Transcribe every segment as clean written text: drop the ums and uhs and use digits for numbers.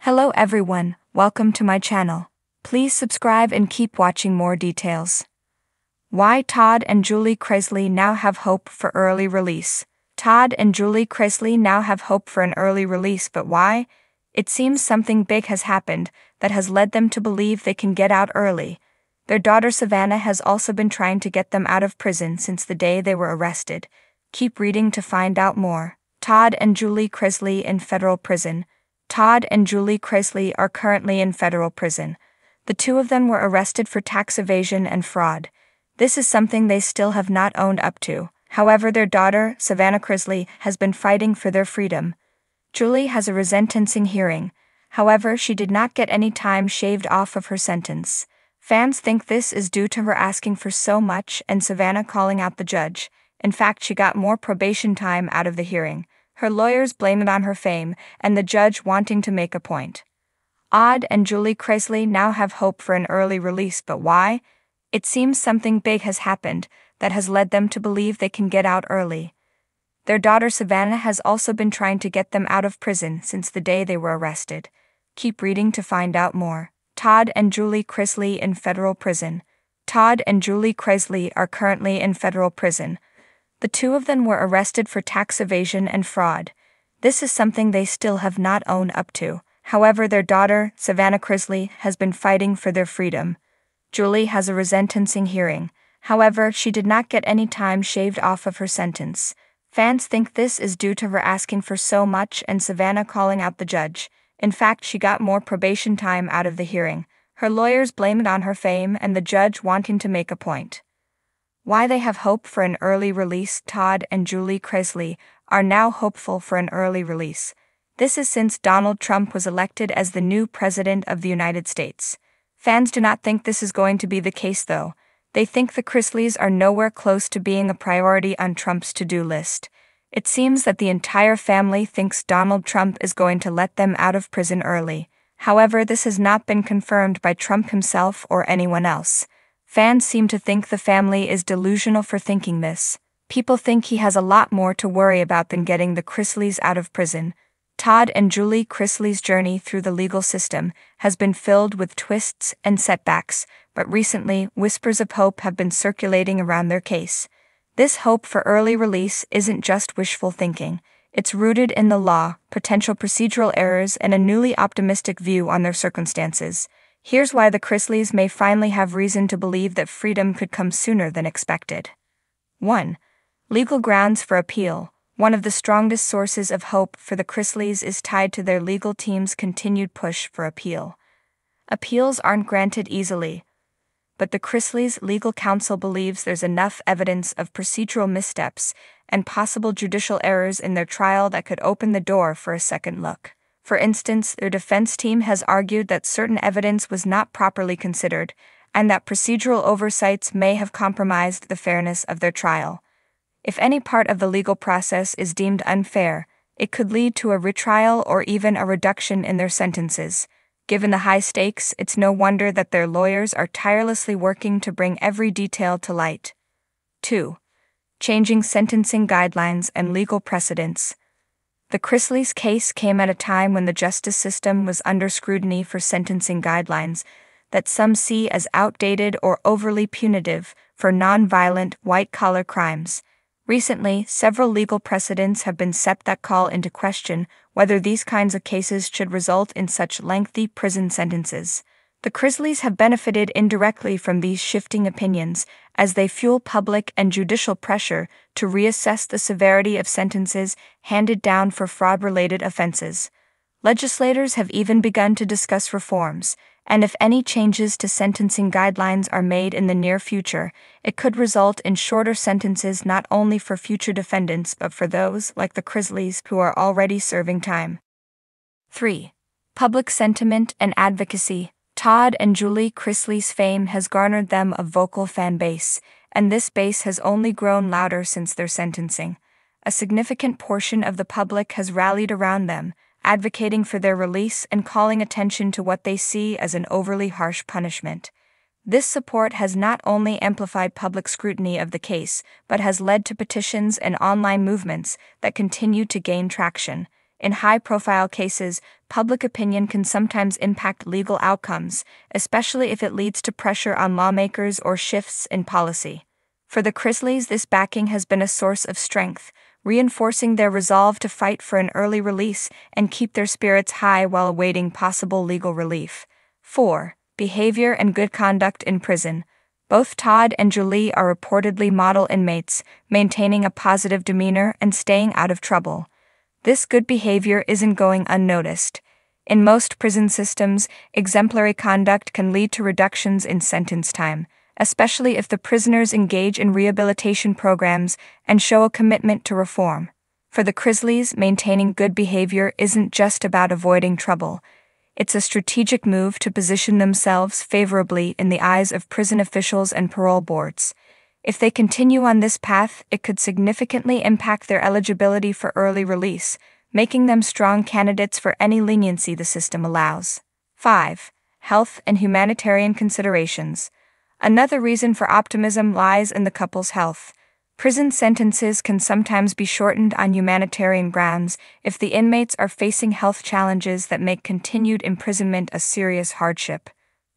Hello everyone, welcome to my channel. Please subscribe and keep watching more details. Why Todd and Julie Chrisley now have hope for early release. Todd and Julie Chrisley now have hope for an early release, but why? It seems something big has happened that has led them to believe they can get out early. Their daughter Savannah has also been trying to get them out of prison since the day they were arrested. Keep reading to find out more. Todd and Julie Chrisley in federal prison. Todd and Julie Chrisley are currently in federal prison. The two of them were arrested for tax evasion and fraud. This is something they still have not owned up to. However, their daughter, Savannah Chrisley, has been fighting for their freedom. Julie has a resentencing hearing. However, she did not get any time shaved off of her sentence. Fans think this is due to her asking for so much and Savannah calling out the judge. In fact, she got more probation time out of the hearing. Her lawyers blame it on her fame and the judge wanting to make a point. Todd and Julie Chrisley now have hope for an early release, but why? It seems something big has happened that has led them to believe they can get out early. Their daughter Savannah has also been trying to get them out of prison since the day they were arrested. Keep reading to find out more. Todd and Julie Chrisley in federal prison. Todd and Julie Chrisley are currently in federal prison. The two of them were arrested for tax evasion and fraud. This is something they still have not owned up to. However, their daughter, Savannah Chrisley, has been fighting for their freedom. Julie has a resentencing hearing. However, she did not get any time shaved off of her sentence. Fans think this is due to her asking for so much and Savannah calling out the judge. In fact, she got more probation time out of the hearing. Her lawyers blame it on her fame and the judge wanting to make a point. Why they have hope for an early release. Todd and Julie Chrisley are now hopeful for an early release. This is since Donald Trump was elected as the new president of the United States. Fans do not think this is going to be the case though. They think the Chrisleys are nowhere close to being a priority on Trump's to-do list. It seems that the entire family thinks Donald Trump is going to let them out of prison early. However, this has not been confirmed by Trump himself or anyone else. Fans seem to think the family is delusional for thinking this. People think he has a lot more to worry about than getting the Chrisleys out of prison. Todd and Julie Chrisley's journey through the legal system has been filled with twists and setbacks, but recently, whispers of hope have been circulating around their case. This hope for early release isn't just wishful thinking. It's rooted in the law, potential procedural errors, and a newly optimistic view on their circumstances. Here's why the Chrisleys may finally have reason to believe that freedom could come sooner than expected. 1. Legal grounds for appeal. One of the strongest sources of hope for the Chrisleys is tied to their legal team's continued push for appeal. Appeals aren't granted easily, but the Chrisleys' legal counsel believes there's enough evidence of procedural missteps and possible judicial errors in their trial that could open the door for a second look. For instance, their defense team has argued that certain evidence was not properly considered, and that procedural oversights may have compromised the fairness of their trial. If any part of the legal process is deemed unfair, it could lead to a retrial or even a reduction in their sentences. Given the high stakes, it's no wonder that their lawyers are tirelessly working to bring every detail to light. 2. Changing sentencing guidelines and legal precedents. The Chrisleys' case came at a time when the justice system was under scrutiny for sentencing guidelines that some see as outdated or overly punitive for non-violent, white-collar crimes. Recently, several legal precedents have been set that call into question whether these kinds of cases should result in such lengthy prison sentences. The Chrisleys have benefited indirectly from these shifting opinions as they fuel public and judicial pressure to reassess the severity of sentences handed down for fraud-related offenses. Legislators have even begun to discuss reforms, and if any changes to sentencing guidelines are made in the near future, it could result in shorter sentences not only for future defendants but for those, like the Chrisleys, who are already serving time. 3. Public sentiment and advocacy. Todd and Julie Chrisley's fame has garnered them a vocal fan base, and this base has only grown louder since their sentencing. A significant portion of the public has rallied around them, advocating for their release and calling attention to what they see as an overly harsh punishment. This support has not only amplified public scrutiny of the case, but has led to petitions and online movements that continue to gain traction. In high-profile cases, public opinion can sometimes impact legal outcomes, especially if it leads to pressure on lawmakers or shifts in policy. For the Chrisleys, this backing has been a source of strength, reinforcing their resolve to fight for an early release and keep their spirits high while awaiting possible legal relief. 4. Behavior and good conduct in prison. Both Todd and Julie are reportedly model inmates, maintaining a positive demeanor and staying out of trouble. This good behavior isn't going unnoticed. In most prison systems, exemplary conduct can lead to reductions in sentence time, especially if the prisoners engage in rehabilitation programs and show a commitment to reform. For the Chrisleys, maintaining good behavior isn't just about avoiding trouble. It's a strategic move to position themselves favorably in the eyes of prison officials and parole boards. If they continue on this path, it could significantly impact their eligibility for early release, making them strong candidates for any leniency the system allows. 5. Health and humanitarian considerations. Another reason for optimism lies in the couple's health. Prison sentences can sometimes be shortened on humanitarian grounds if the inmates are facing health challenges that make continued imprisonment a serious hardship.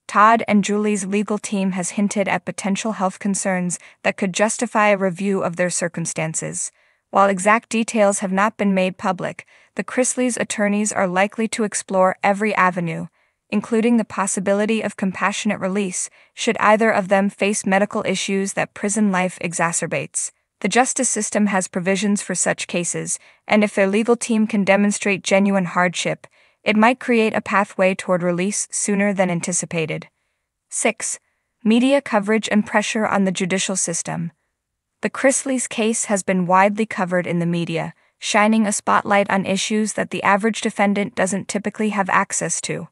Todd and Julie's legal team has hinted at potential health concerns that could justify a review of their circumstances. While exact details have not been made public, the Chrisleys' attorneys are likely to explore every avenue, including the possibility of compassionate release, should either of them face medical issues that prison life exacerbates. The justice system has provisions for such cases, and if their legal team can demonstrate genuine hardship, it might create a pathway toward release sooner than anticipated. 6. Media coverage and pressure on the judicial system. The Chrisleys' case has been widely covered in the media, shining a spotlight on issues that the average defendant doesn't typically have access to.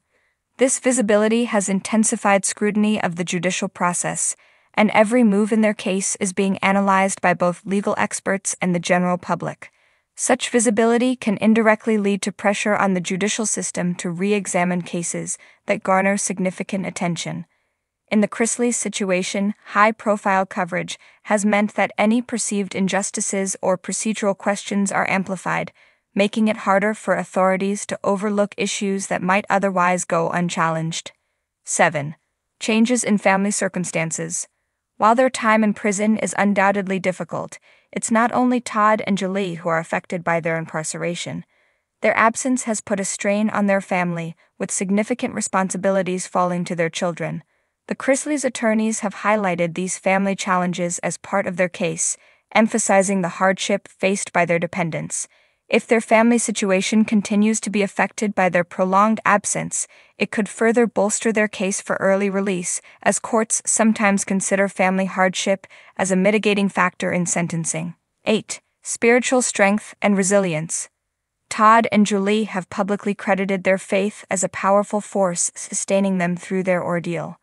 This visibility has intensified scrutiny of the judicial process, and every move in their case is being analyzed by both legal experts and the general public. Such visibility can indirectly lead to pressure on the judicial system to re-examine cases that garner significant attention. In the Chrisleys' situation, high-profile coverage has meant that any perceived injustices or procedural questions are amplified, making it harder for authorities to overlook issues that might otherwise go unchallenged. 7. Changes in family circumstances. While their time in prison is undoubtedly difficult, it's not only Todd and Julie who are affected by their incarceration. Their absence has put a strain on their family, with significant responsibilities falling to their children. The Chrisleys' attorneys have highlighted these family challenges as part of their case, emphasizing the hardship faced by their dependents. If their family situation continues to be affected by their prolonged absence, it could further bolster their case for early release, as courts sometimes consider family hardship as a mitigating factor in sentencing. 8. Spiritual strength and resilience. Todd and Julie have publicly credited their faith as a powerful force sustaining them through their ordeal.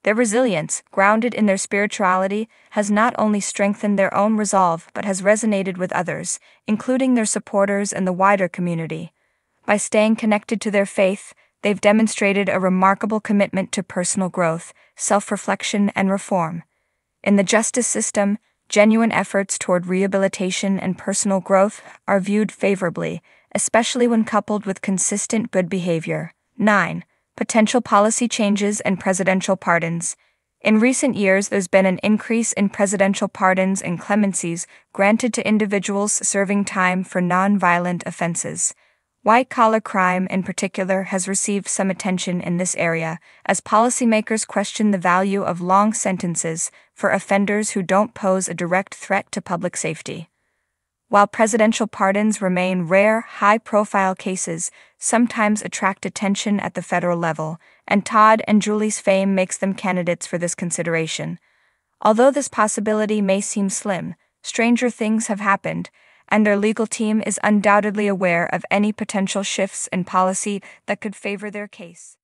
Their resilience, grounded in their spirituality, has not only strengthened their own resolve but has resonated with others, including their supporters and the wider community. By staying connected to their faith, they've demonstrated a remarkable commitment to personal growth, self-reflection, and reform. In the justice system, genuine efforts toward rehabilitation and personal growth are viewed favorably, especially when coupled with consistent good behavior. 9. Potential policy changes and presidential pardons. In recent years, there's been an increase in presidential pardons and clemencies granted to individuals serving time for non-violent offenses. White-collar crime, in particular, has received some attention in this area, as policymakers question the value of long sentences for offenders who don't pose a direct threat to public safety. While presidential pardons remain rare, high-profile cases sometimes attract attention at the federal level, and Todd and Julie's fame makes them candidates for this consideration. Although this possibility may seem slim, stranger things have happened, and their legal team is undoubtedly aware of any potential shifts in policy that could favor their case.